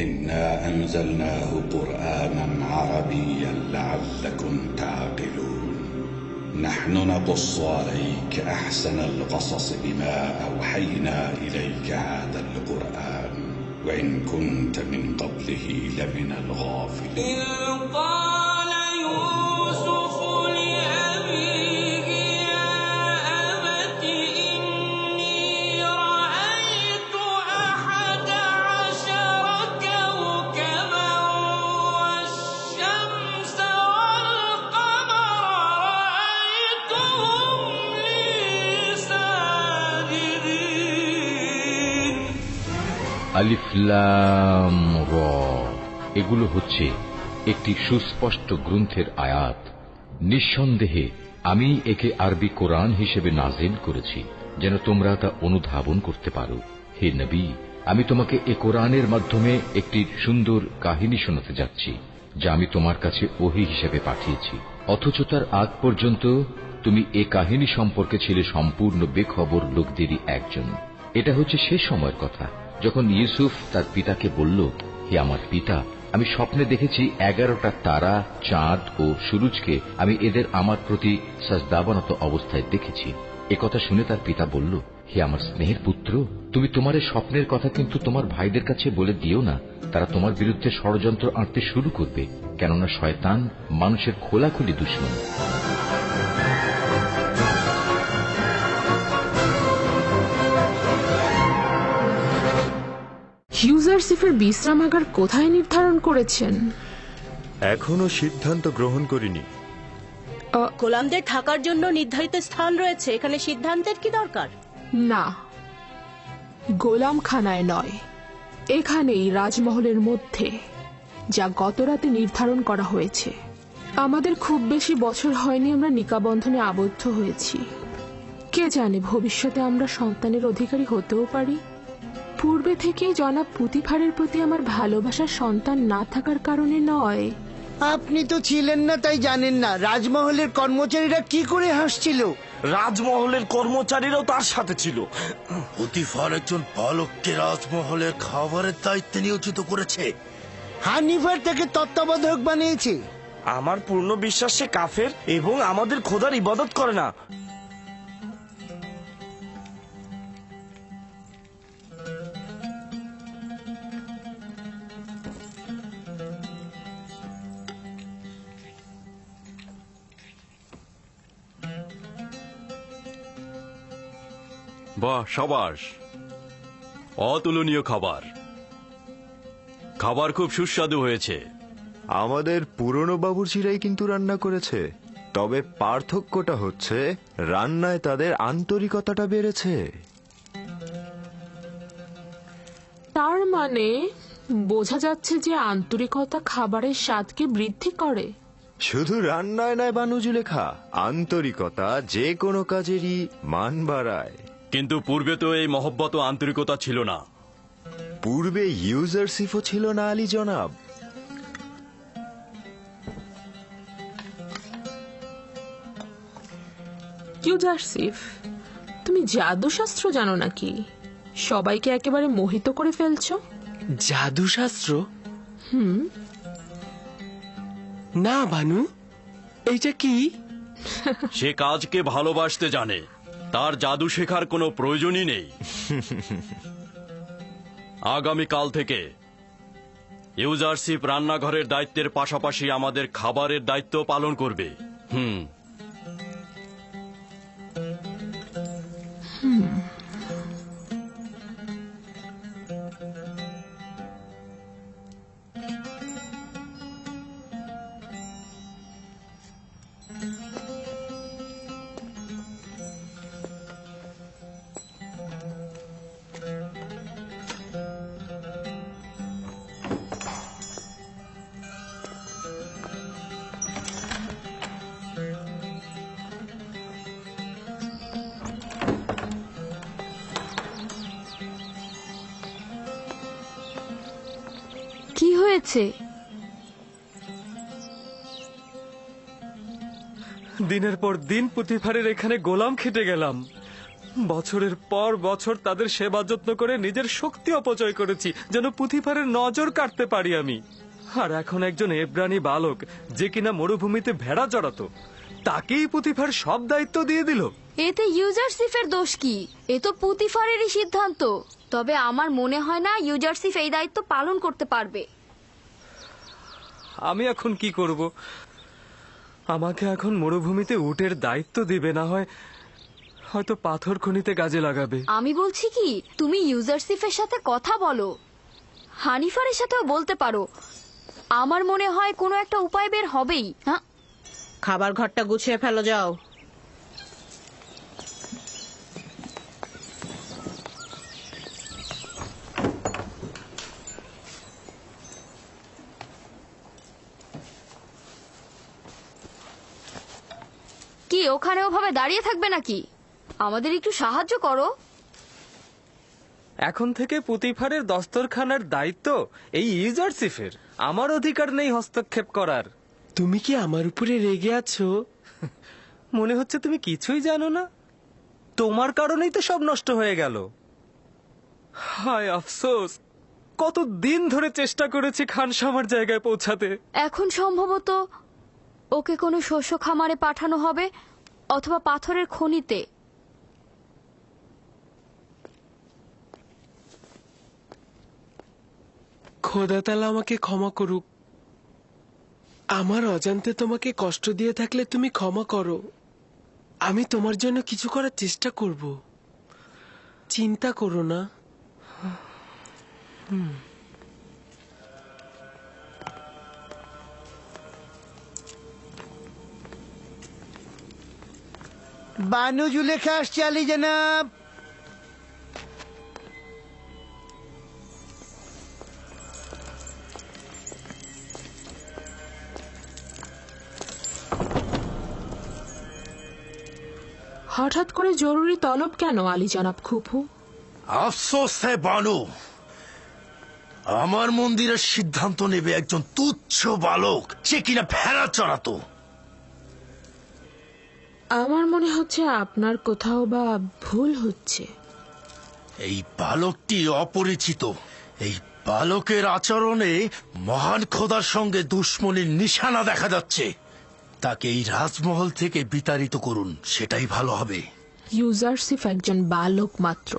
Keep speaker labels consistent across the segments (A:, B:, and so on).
A: إنا أنزلناه قرآنا عربيا لعلكم تعقلون نحن نقص عليك أحسن القصص بما أوحينا إليك هذا القرآن وإن كنت من قبله لمن الغافلين
B: আলিফ লাম র, এগুলো হচ্ছে একটি সুস্পষ্ট গ্রন্থের আয়াত। নিঃসন্দেহে আমি একে আরবি কোরআন হিসেবে নাজিল করেছি যেন তোমরা তা অনুধাবন করতে পারো। হে নবী, আমি তোমাকে এ কোরআনের মাধ্যমে একটি সুন্দর কাহিনী শোনাতে যাচ্ছি যা আমি তোমার কাছে ওহী হিসেবে পাঠিয়েছি, অথচ তার আগ পর্যন্ত তুমি এ কাহিনী সম্পর্কে ছিলে সম্পূর্ণ বেখবর লোকদেরই একজন। এটা হচ্ছে সে সময়ের কথা যখন ইউসুফ তার পিতাকে বলল, হে আমার পিতা, আমি স্বপ্নে দেখেছি 11টা তারা, চাঁদ ও সূরজকে আমি এদের আমার প্রতি সাজদাবনত অবস্থায় দেখেছি। একথা শুনে তার পিতা বলল, হে আমার স্নেহের পুত্র, তুমি তোমার এই স্বপ্নের কথা কিন্তু তোমার ভাইদের কাছে বলে দিও না, তারা তোমার বিরুদ্ধে ষড়যন্ত্র আঁটতে শুরু করবে, কেননা শয়তান মানুষের খোলাখুলি দুশমন।
C: ইউজারসিফের বিশ্রামাগার কোথায় নির্ধারণ করেছেন?
D: এখনো সিদ্ধান্ত গ্রহণ করিনি।
E: গোলামদের থাকার জন্য নির্ধারিত স্থান রয়েছে, এখানে সিদ্ধান্তের কি দরকার?
C: না, গোলামখানায় নয়, এখানেই রাজমহলের মধ্যে, যা গতরাতে নির্ধারণ করা হয়েছে। আমাদের খুব বেশি বছর হয়নি আমরা নিকাবন্ধনে আবদ্ধ হয়েছি। কে জানে ভবিষ্যতে আমরা সন্তানের অধিকারী হতেও পারি। পূর্বে থেকেই জনাব পুতিফারের প্রতি আমার ভালোবাসার সন্তান না থাকার কারণে নয়।
F: আপনি তো ছিলেন না, তাই জানেন না রাজমহলের কর্মচারীরা কি করে হাসছিল।
G: রাজমহলের কর্মচারীরাও তার সাথে ছিল।
H: পুতিফার একজন বালককে রাজমহলের খাবারের দায়িত্বে নিয়োজিত করেছে।
F: হানিফার তাকে তত্ত্বাবধায়ক বানিয়েছে।
G: আমার পূর্ণ বিশ্বাস সে কাফের এবং আমাদের খোদার ইবাদত করে না।
I: বাহ, সাবাস, অতুলনীয় খাবার। খাবার খুব সুস্বাদু হয়েছে।
D: আমাদের পুরনো বাবুর্চিরাই কিন্তু রান্না করেছে, তবে পার্থক্যটা হচ্ছে রান্নায় তাদের আন্তরিকতাটা বেড়েছে।
C: তার মানে বোঝা যাচ্ছে যে আন্তরিকতা খাবারের স্বাদকে বৃদ্ধি করে।
D: শুধু রান্নায় নয় বানু জুলেখা, আন্তরিকতা যে কোনো কাজেরই মান বাড়ায়।
I: কিন্তু পূর্বে তো এই মহব্বত ও আন্তরিকতা ছিল না।
D: পূর্বে ইউজারসিফও ছিল না আলী জনাব।
C: ইউজারসিফ, তুমি জাদুশাস্ত্র জানো নাকি? সবাইকে একেবারে মোহিত করে ফেলছো।
J: জাদুশাস্ত্র? না বানু, এইটা কি?
I: সে কাজকে ভালোবাসতে জানে, তার জাদু শেখার কোনো প্রয়োজনই নেই। আগামীকাল থেকে ইউজারসিফ রান্নাঘরের দায়িত্বের পাশাপাশি আমাদের খাবারের দায়িত্ব পালন করবে।
K: হয়েছে?
L: দিনের পর দিন পুতিফারের এখানে গোলাম খেটে গেলাম। বছরের পর বছর তাদের সেবা যত্ন করে নিজের শক্তি অপচয় করেছি যেন পুতিফারের নজর কাটতে পারি আমি। আর এখন একজন এব্রানি বালক যে কিনা মরুভূমিতে ভেড়া চড়াতো, তাকেই পুতিফার সব দায়িত্ব দিয়ে দিল।
K: এতে ইউজারসিফের দোষ কি? এ তো পুতিফারেরই সিদ্ধান্ত। তবে আমার মনে হয় না ইউজারসিফ এই দায়িত্ব পালন করতে পারবে।
L: আমি এখন কি করব? আমাকে এখন মরুভূমিতে উটের দায়িত্ব দিবে, না হয় হয়তো পাথর খনিতে কাজে লাগাবে।
K: আমি বলছি কি, তুমি ইউজারসিফের সাথে কথা বলো, হানিফারের সাথেও বলতে পারো। আমার মনে হয় কোনো একটা উপায় বের হবেই। হ্যাঁ,
E: খাবার ঘরটা গুছিয়ে ফেলো, যাও।
K: কি ওখানে ওভাবে দাঁড়িয়ে থাকবে নাকি? আমাদের একটু সাহায্য করো।
L: এখন থেকে পুতিফারের দস্তরখানার দায়িত্ব এই ইউজারসিফের। আমার অধিকার নেই হস্তক্ষেপ করার।
J: তুমি কি আমার উপরে রেগে আছো?
L: মনে হচ্ছে তুমি কিছুই জানো না। তোমার কারণেই তো সব নষ্ট হয়ে গেল। হায় আফসোস, কতদিন ধরে চেষ্টা করেছি খানসামার জায়গায় পৌঁছাতে।
K: এখন সম্ভবত ওকে কোনো শস্য খামারে পাঠানো হবে অথবা পাথরের খনিতে।
J: খোদা তাআলা আমাকে ক্ষমা করুক। আমার অজান্তে তোমাকে কষ্ট দিয়ে থাকলে তুমি ক্ষমা করো। আমি তোমার জন্য কিছু করার চেষ্টা করব, চিন্তা করো না।
F: বানু জুলেখা আসছে আলী জনাব।
C: হঠাৎ করে জরুরি তলব কেন আলী জনাব খুফু?
H: আফসোস হে বানু, আমার মন্দিরের সিদ্ধান্ত নেবে একজন তুচ্ছ বালক যে কিনা ভেড়া চড়াতো।
C: আমার মনে হচ্ছে আপনার কোথাও বা ভুল হচ্ছে।
H: এই বালকটি অপরিচিত। এই বালকের আচরণে মহান খোদার সঙ্গে দুশ্মনীর নিশানা দেখা যাচ্ছে। তাকে এই রাজমহল থেকে বিতাড়িত করুন, সেটাই ভালো হবে।
C: ইউজারসিফ একজন বালক মাত্র,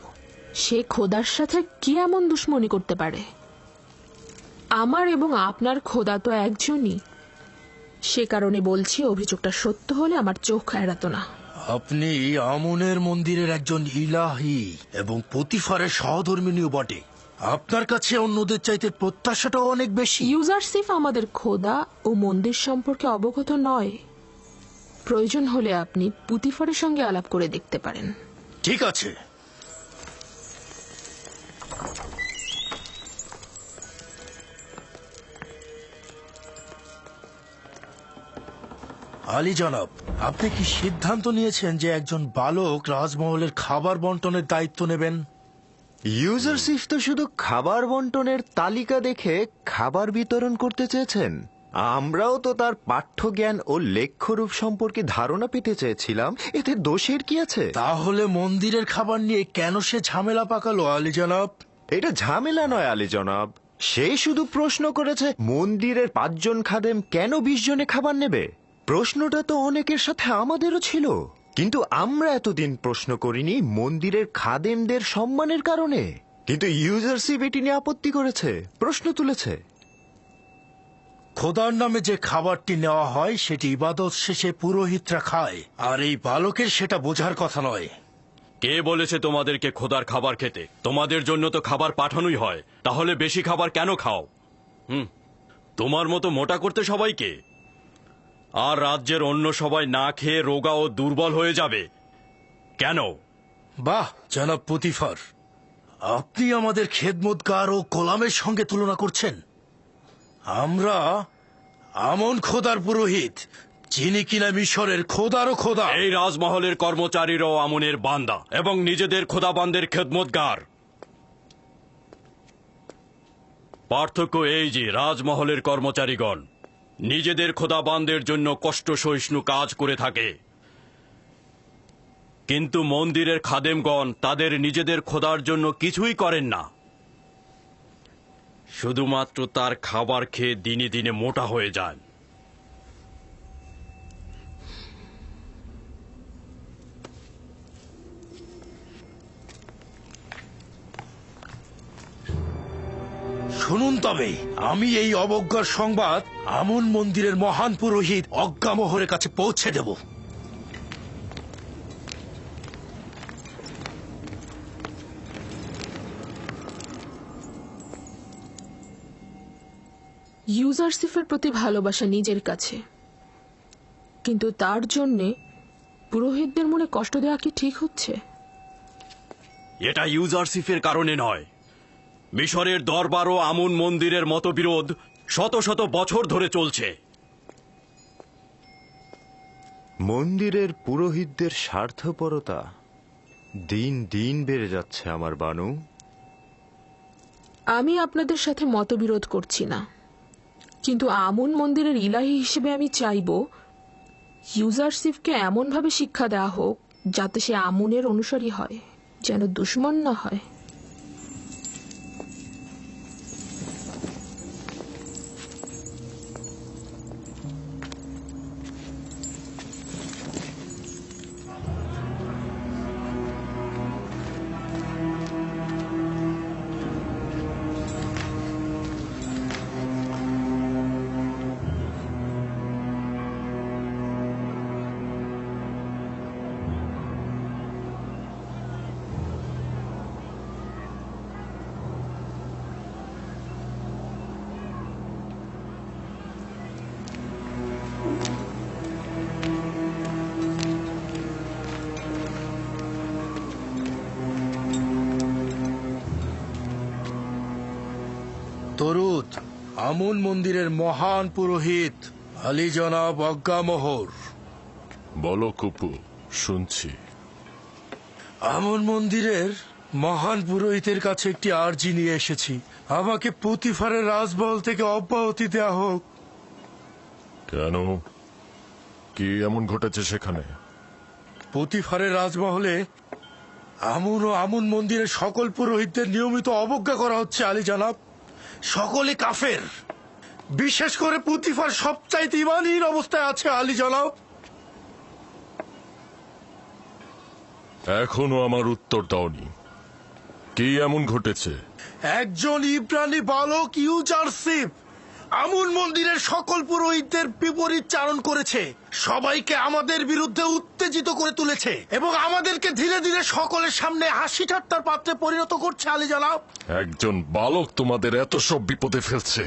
C: সে খোদার সাথে কি এমন দুশ্মনী করতে পারে? আমার এবং আপনার খোদা তো একজনই। সে কারণে বলছি, অভিযোগটা সত্য হলে আমার চোখ এড়াতো না।
H: আপনি আমনের মন্দিরের একজন ইলাহি এবং পুতিফারের সহধর্মিনীও বটে। আপনার কাছে অন্যদের চাইতে প্রত্যাশাটাও অনেক বেশি।
C: ইউজারসিফ আমাদের খোদা ও মন্দির সম্পর্কে অবগত নয়। প্রয়োজন হলে আপনি পুতিফারের সঙ্গে আলাপ করে দেখতে পারেন।
H: ঠিক আছে। আলী জনাব, আপনি কি সিদ্ধান্ত নিয়েছেন যে একজন বালক রাজমহলের খাবার বন্টনের দায়িত্ব নেবেন?
D: ইউজারসিফ তো শুধু খাবার বন্টনের তালিকা দেখে খাবার বিতরণ করতে চেয়েছেন। আমরাও তো তার পাঠ্যজ্ঞান ও লেখ্যরূপ সম্পর্কে ধারণা পেতে চেয়েছিলাম। এতে দোষের কি আছে?
H: তাহলে মন্দিরের খাবার নিয়ে কেন সে ঝামেলা পাকালো আলী জনাব?
D: এটা ঝামেলা নয় আলী জনাব, সে শুধু প্রশ্ন করেছে মন্দিরের 5 জন খাদেম কেন 20 জনে খাবার নেবে। প্রশ্নটা তো অনেকের সাথে আমাদেরও ছিল, কিন্তু আমরা এতদিন প্রশ্ন করিনি মন্দিরের খাদেমদের সম্মানের কারণে। কিন্তু ইউজারসিফ এটি নিয়ে আপত্তি করেছে, প্রশ্ন তুলেছে।
H: খোদার নামে যে খাবারটি নেওয়া হয় সেটি ইবাদত শেষে পুরোহিতরা খায়, আর এই বালকের সেটা বোঝার কথা নয়।
I: কে বলেছে তোমাদেরকে খোদার খাবার খেতে? তোমাদের জন্য তো খাবার পাঠানোই হয়, তাহলে বেশি খাবার কেন খাও? তোমার মতো মোটা করতে সবাইকে, আর রাজ্যের অন্য সবাই না খেয়ে রোগা ও দুর্বল হয়ে যাবে কেন?
H: বাহ জনাব পুতিফার, আপনি আমাদের খেদমতগার ও গোলামের সঙ্গে তুলনা করছেন। আমরা আমন খোদার পুরোহিত, যিনি কিনা মিশরের খোদারও খোদা।
I: এই রাজমহলের কর্মচারীরাও আমনের বান্দা এবং নিজেদের খোদাবান্দের খেদমতগার। পার্থক্য এই যে রাজমহলের কর্মচারীগণ নিজেদের খোদাবানদের জন্য কষ্ট সহিষ্ণু কাজ করে থাকে, কিন্তু মন্দিরের খাদেমগণ তাদের নিজেদের খোদার জন্য কিছুই করেন না, শুধুমাত্র তার খাবার খেয়ে দিনে দিনে মোটা হয়ে যান।
H: শুনুন তবে, আমি এই অবজ্ঞার সংবাদ আমন মন্দিরের মহান পুরোহিত অজ্ঞামোহরের কাছে পৌঁছে দেব।
C: ইউজারসিফের প্রতি ভালোবাসা নিজের কাছে, কিন্তু তার জন্যে পুরোহিতদের মনে কষ্ট দেওয়া কি ঠিক হচ্ছে?
I: এটা ইউজারসিফের কারণে নয়, মিশরের দরবার ও আমুন মন্দিরের মতবিরোধ শত শত বছর ধরে চলছে।
D: মন্দিরের পুরোহিতদের স্বার্থপরতা দিন দিন বেড়ে যাচ্ছে আমার বানু।
C: আমি আপনাদের সাথে মতবিরোধ করছি না, কিন্তু আমুন মন্দিরের ইলাহি হিসেবে আমি চাইব ইউজারসিফকে এমনভাবে শিক্ষা দেওয়া হোক যাতে সে আমুনের অনুসারী হয়, যেন দুশ্মন না হয়।
H: তরুদ, আমন মন্দিরের মহান পুরোহিত আলী জনাব অজ্ঞামোহর।
M: বলো কুপু, শুনছি।
H: আমন মন্দিরের মহান পুরোহিতের কাছে একটি আর্জি নিয়ে এসেছি। আমাকে পুতিফারের রাজমহল থেকে অব্যাহতি দেওয়া হোক।
M: কেন? কি এমন ঘটেছে সেখানে?
H: পুতিফারের রাজমহলে আমন ও আমন মন্দিরের সকল পুরোহিতদের নিয়মিত অবজ্ঞা করা হচ্ছে আলী জনাব। সকলে কাফের, বিশেষ করে পুতিফার সবচাইতে ঈমানহীন অবস্থায় আছে আলী জনাব।
M: এখনো আমার উত্তর দাওনি, কি এমন ঘটেছে?
H: একজন ইব্রানি বালক ইউজারসিফ আমুন মন্দিরের সকল পুরোহিতদের বিপরীত চারণ করেছে, সবাইকে আমাদের বিরুদ্ধে উত্তেজিত করে তুলেছে এবং আমাদেরকে ধীরে ধীরে সকলের সামনে হাসি ঠাট্টার পাত্রে পরিণত করছে আলী জনাব।
M: একজন বালক তোমাদের এত সব বিপদে ফেলছে?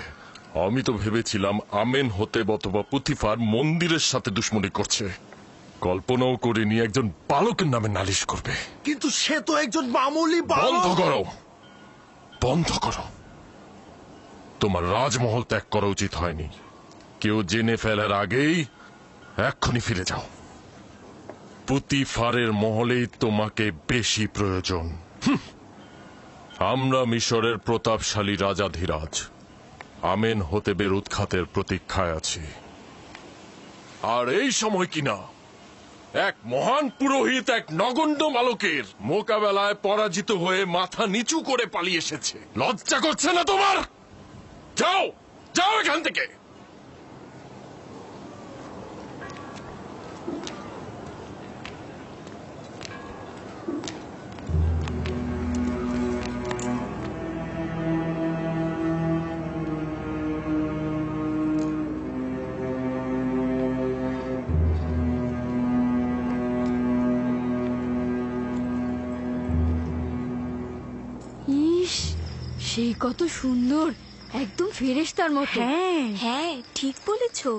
M: আমি তো ভেবেছিলাম আমেন হতে অথবা পুতিফার মন্দিরের সাথে দুশ্মনী করছে। কল্পনাও করিনি একজন বালকের নামে নালিশ করবে।
H: কিন্তু সে তো একজন মামুলি বালক।
M: বন্ধ করো, বন্ধ করো। তোমার রাজমহল ত্যাগ করা উচিত হয়নি। কেউ জেনে ফেলার আগেই এক্ষুনি ফিরে যাও। পুতিফারের মহলেই তোমাকে বেশি প্রয়োজন। আমরা মিশরের প্রতাপশালী রাজাধিরাজ আমেন হতেবের উৎখাতের প্রতীক্ষায় আছি। আর এই সময় কিনা এক মহান পুরোহিত এক নগণ্য বালকের মোকাবেলায় পরাজিত হয়ে মাথা নিচু করে পালিয়ে এসেছে। লজ্জা করছে না তোমার? যাও, যাও এখান থেকে।
K: ইস, সেই কত সুন্দর, একদম ফেরেশতার মতো।
N: হ্যাঁ, ঠিক বলেছো।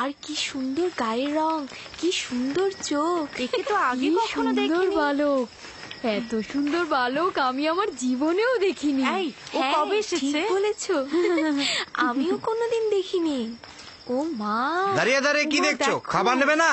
N: আর কি সুন্দর গায়ের রং, কি সুন্দর চোখ, একে তো আগে কখনো দেখিনি।
K: বালক, এত সুন্দর বালক আমি আমার জীবনেও দেখিনি।
N: ও কবে এসেছে? ঠিক বলেছো, আমিও কোনোদিন দেখিনি। ও মা,
O: দাঁড়িয়ে দাঁড়িয়ে কি দেখছো? খাবার নেবে না?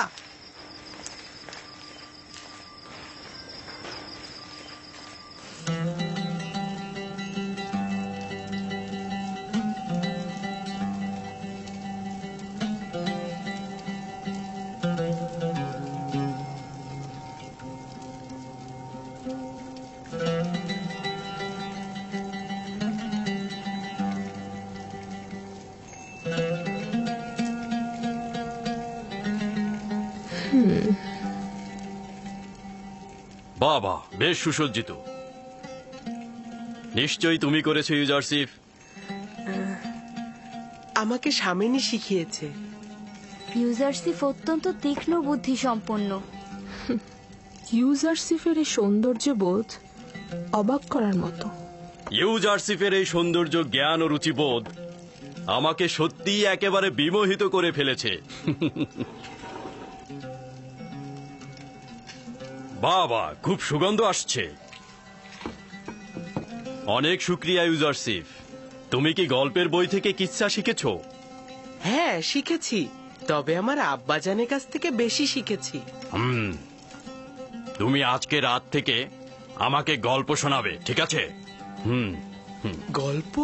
I: বাবা, বেশ সুসজ্জিত। নিশ্চয়ই তুমি করেছো ইউজারশিপ।
J: আমাকে স্বামিনী শিখিয়েছে।
K: ইউজারশিপ অত্যন্ত তীক্ষ্ণ বুদ্ধি সম্পন্ন।
C: ইউজারশিপের এই সৌন্দর্য বোধ অবাক করার মতো।
I: ইউজারশিপের এই সৌন্দর্য, জ্ঞান ও রুচিবোধ আমাকে সত্যিই একেবারে বিমোহিত করে ফেলেছে। বাবা, খুব সুগন্ধ আসছে। অনেক শুক্রিয়া ইউজারশিপ। তুমি কি গল্পের বই থেকে কিচ্ছা শিখেছো?
J: হ্যাঁ, শিখেছি, তবে আমার আব্বাজানের কাছ থেকে বেশি শিখেছি।
I: তুমি আজকে রাত থেকে আমাকে গল্প শোনাবে, ঠিক আছে?
J: গল্প?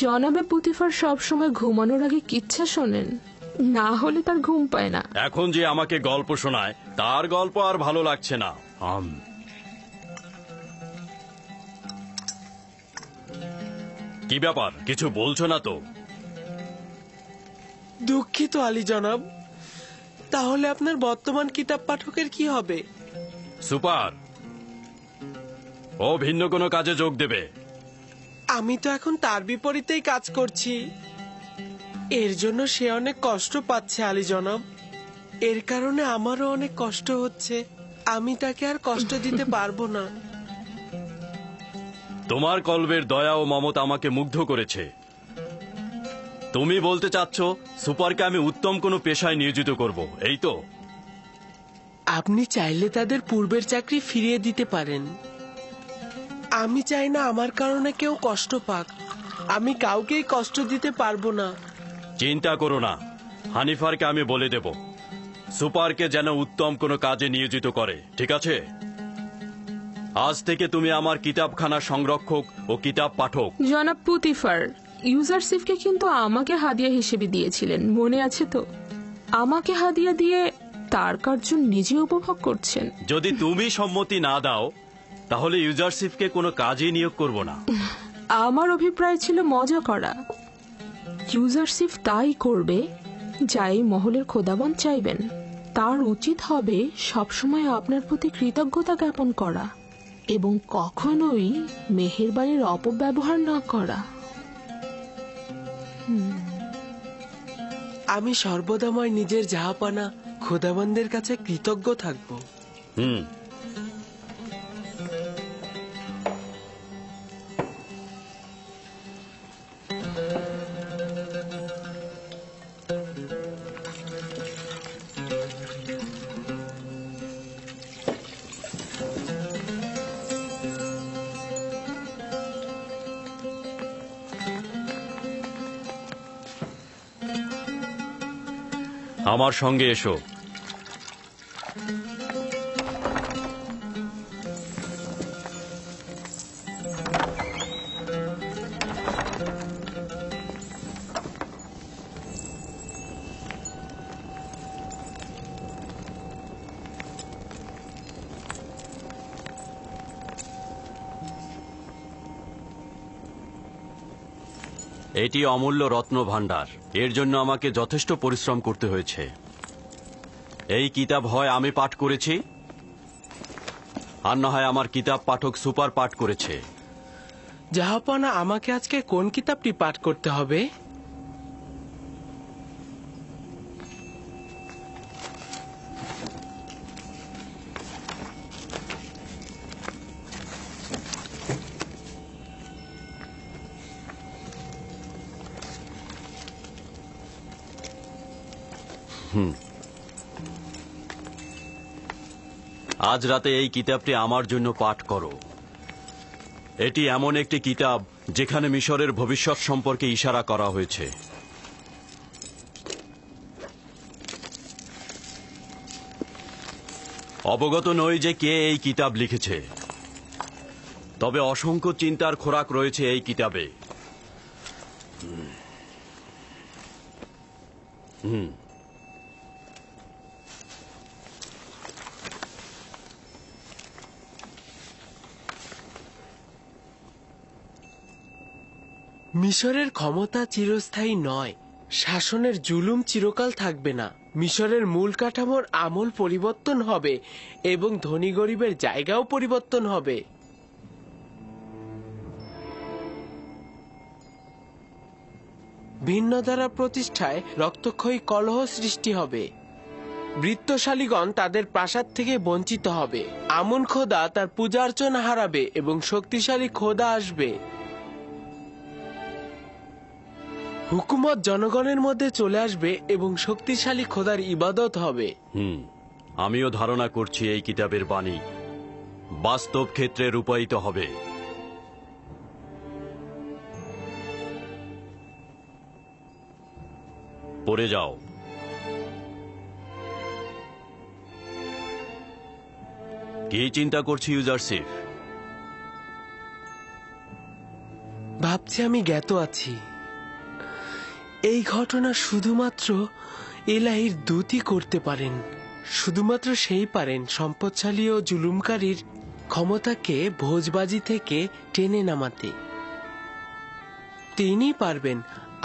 C: জনাবে পুতিফার সবসময় ঘুমানোর আগে কিচ্ছা শোনেন, না হলে তার ঘুম পায় না।
I: এখন যে আমাকে গল্প শোনায়, তার গল্প আর ভালো লাগছে না। কি ব্যাপার, কিছু বলছো না তো?
J: দুঃখিত আলী জনাব। তাহলে আপনার বর্তমান কিতাব পাঠকের কি হবে?
I: সুপার, ও ভিন্ন কোনো কাজে যোগ দেবে।
J: আমি তো এখন তার বিপরীতেই কাজ করছি। এর জন্য সে অনেক কষ্ট পাচ্ছে আলী জনাব। এর কারণে আমারও অনেক কষ্ট হচ্ছে। আমি তাকে আর কষ্ট দিতে পারবো না।
I: তোমার কল্পের দয়া ও মমতা আমাকে মুগ্ধ করেছে। তুমি বলতে চাচ্ছ সুপারকে আমি উত্তম কোনো পেশায় নিয়োজিত করব, এই তো?
J: আপনি চাইলে তাদের পূর্বের চাকরি ফিরিয়ে দিতে পারেন। আমি চাই না আমার কারণে কেউ কষ্ট পাক। আমি কাউকেই কষ্ট দিতে পারবো না।
I: চিন্তা করো না, হানিফারকে আমি বলে দেব সুপারকে যেন উত্তম কোনো কাজে নিয়োজিত করে, ঠিক আছে? আজ থেকে তুমি আমার কিতাবখানার সংরক্ষক ও কিতাব পাঠক।
C: জনাব পুতিফার, ইউজারশিপকে কিন্তু আমাকে হাদিয়া হিসেবে দিয়েছিলেন, মনে আছে তো? আমাকে হাদিয়া দিয়ে তার কার্য নিজে উপভোগ করছেন।
I: যদি তুমি সম্মতি না দাও, তাহলে ইউজারশিপকে কোনো কাজে নিয়োগ করব না।
C: আমার অভিপ্রায় ছিল মজা করা। ইউজারশিপ তাই করবে যা এই মহলের খোদাবন চাইবেন। তার উচিত হবে সবসময় আপনার প্রতি কৃতজ্ঞতা জ্ঞাপন করা এবং কখনোই মেহেরবানির অপব্যবহার না করা।
J: আমি সর্বদাময় নিজের জাহাপানা খোদাবন্দের কাছে কৃতজ্ঞ থাকব।
I: আমার সঙ্গে এসো। এটি অমূল্য রত্ন ভাণ্ডার। এর জন্য আমাকে যথেষ্ট পরিশ্রম করতে হয়েছে। এই কিতাব হয় আমি পাঠ করেছি, আর না হয় আমার কিতাব পাঠক সুপার পাঠ করেছে।
J: জাহাপানা, আমাকে আজকে কোন কিতাবটি পাঠ করতে হবে?
I: আজ রাতে এই কিতাবটি আমার জন্য পাঠ করো। এটি এমন একটি কিতাব যেখানে মিশরের ভবিষ্যৎ সম্পর্কে ইশারা করা হয়েছে। অবগত নই যে কে এই কিতাব লিখেছে, তবে অসংখ্য চিন্তার খোরাক রয়েছে এই কিতাবে।
J: মিশরের ক্ষমতা চিরস্থায়ী নয়, শাসনের জুলুম চিরকাল থাকবে না। মিশরের মূল কাঠামোর আমূল পরিবর্তন হবে এবং ধনী গরিবের জায়গাও পরিবর্তন হবে। ভিন্ন ধারা প্রতিষ্ঠায় রক্তক্ষয়ী কলহ সৃষ্টি হবে। বৃত্তশালীগণ তাদের প্রাসাদ থেকে বঞ্চিত হবে। আমুন খোদা তার পূজা অর্চনা হারাবে এবং শক্তিশালী খোদা আসবে। হুকুমত জনগণের মধ্যে চলে আসবে এবং শক্তিশালী খোদার ইবাদত হবে।
I: আমিও ধারণা করছি এই কিতাবের বাণী বাস্তব ক্ষেত্রে রূপায়িত হবে। পড়ে যাও। কি চিন্তা করছি ইউজারশিপ?
J: ভাবছি আমি জ্ঞাত আছি। এই ঘটনা শুধুমাত্র এলাহির দূতই করতে পারেন। শুধুমাত্র সেই পারেন সম্পদশালী ও জুলুমকারীর ক্ষমতাকে ভোজবাজি থেকে টেনে নামাতে। তিনি পারবেন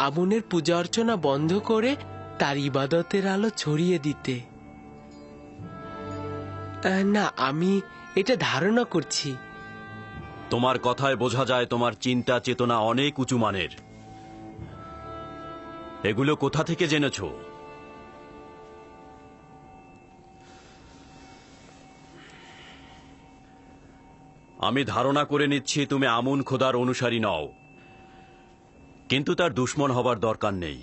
J: আমুনের পূজা অর্চনা বন্ধ করে তার ইবাদতের আলো ছড়িয়ে দিতে। না, আমি এটা ধারণা করছি।
I: তোমার কথায় বোঝা যায় তোমার চিন্তা চেতনা অনেক উঁচু মানের। এগুলো কোথা থেকে জেনেছো? আমি ধারণা করে নিচ্ছি তুমি আমুন খোদার অনুসারী নও, কিন্তু তার দুশমন হবার দরকার নেই।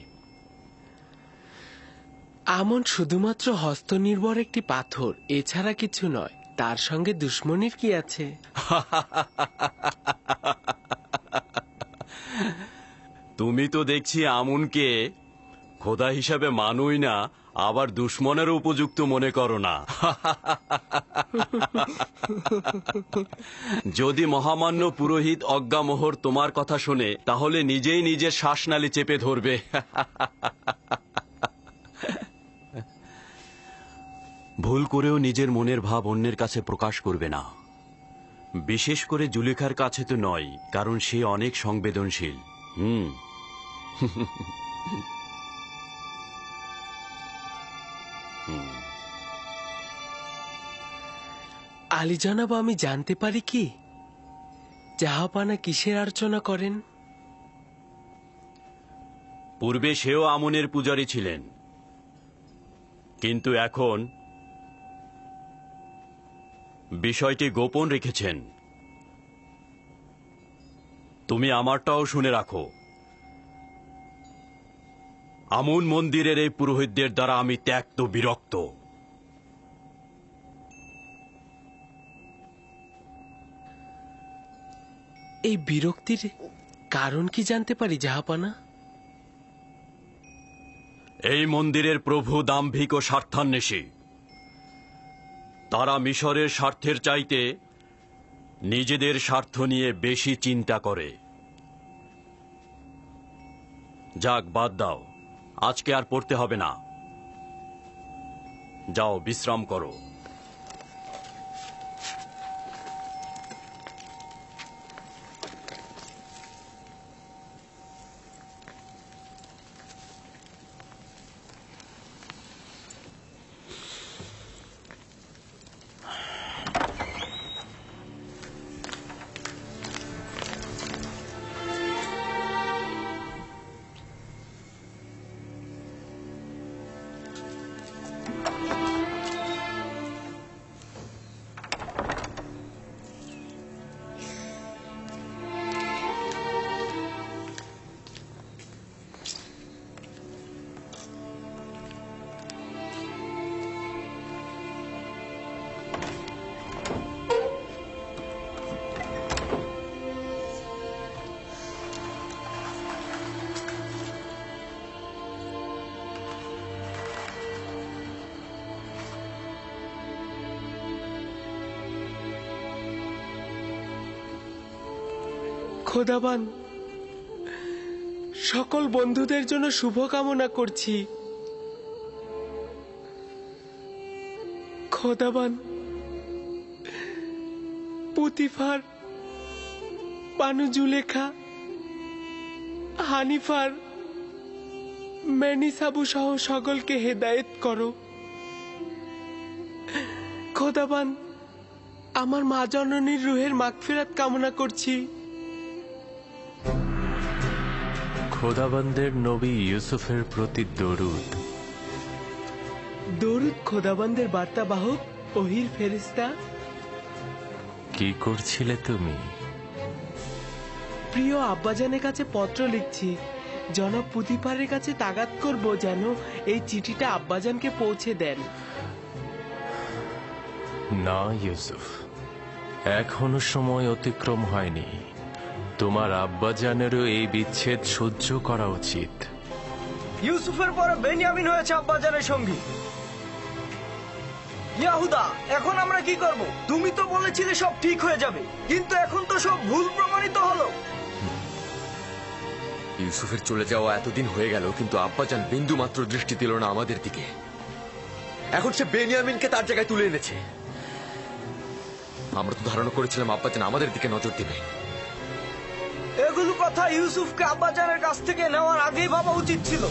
J: আমন শুধুমাত্র হস্তনির্ভর একটি পাথর, এছাড়া কিছু নয়। তার সঙ্গে দুশ্মনীর কি আছে?
I: তুমি তো দেখছি আমুনকে খোদা হিসাবে মানুই না, আবার দুশ্মনের উপযুক্ত মনে করো না। যদি মহামান্য পুরোহিত অজ্ঞামোহর তোমার কথা শোনে, তাহলে নিজেই নিজের শ্বাসনালী চেপে ধরবে। ভুল করেও নিজের মনের ভাব অন্যের কাছে প্রকাশ করবে না, বিশেষ করে জুলেখার কাছে তো নয়, কারণ সে অনেক সংবেদনশীল।
J: আলী জনাব, আমি জানতে পারি কি জাহাপানা কিসের অর্চনা করেন?
I: পূর্বে সেও আমুনের পূজারী ছিলেন, কিন্তু এখন বিষয়টি গোপন রেখেছেন। তুমি আমারটাও শুনে রাখো। আমুন মন্দিরের এই পুরোহিতদের দ্বারা আমি ত্যক্ত বিরক্ত।
J: এই বিরক্তির কারণ কি জানতে পারি জাহাপানা?
I: এই মন্দিরের প্রভু দাম্ভিক ও স্বার্থান্বেষী। তারা মিশরের স্বার্থের চাইতে নিজেদের স্বার্থ নিয়ে বেশি চিন্তা করে। যাক, বাদ দাও, আজকে আর পড়তে হবে না। যাও, বিশ্রাম করো।
J: খোদাবান, সকল বন্ধুদের জন্য শুভকামনা করছি। খোদাবান, পুতিফার, বানু জুলেখা, হানিফার ম্যানি সাবু সহ সকলকে হেদায়েত করো। খোদাবান, আমার মা জননীর রুহের মাগফিরাত কামনা করছি।
P: খোদাবন্দের নবী ইউসুফের প্রতি দরুদ।
J: দরুদ খোদাবন্দের বার্তাবাহক ওহির ফেরেশতা।
P: কি করছিলে তুমি?
J: প্রিয় আব্বাজানের কাছে পত্র লিখছি। জনাব পুতিফারের কাছে তাগাদ করব যেন এই চিঠিটা আব্বাজানকে পৌঁছে দেন।
P: না ইউসুফ, এখনো সময় অতিক্রম হয়নি। তোমার আব্বাজানেরও এই বিচ্ছেদ সহ্য করা উচিত।
O: ইউসুফের পরে বেনিয়ামিন হয়েছে আব্বাজানের সঙ্গী। ইয়াহুদা, এখন আমরা কি করব? তুমি তো বলেছিলে সব ঠিক হয়ে যাবে, কিন্তু এখন তো সব ভুল প্রমাণিত হলো।
Q: ইউসুফের চলে যাওয়া এতদিন হয়ে গেল, কিন্তু আব্বাজান বিন্দু মাত্র দৃষ্টি দিল না আমাদের দিকে। এখন সে বেনিয়ামিনকে তার জায়গায় তুলে এনেছে। আমরা তো ধারণা করেছিলাম আব্বাজান আমাদের দিকে নজর দিবে।
O: এগুলো কথা ইউসুফকে আব্বাজানের কাছ থেকে নেওয়ার আগেই ভাবা উচিত ছিল।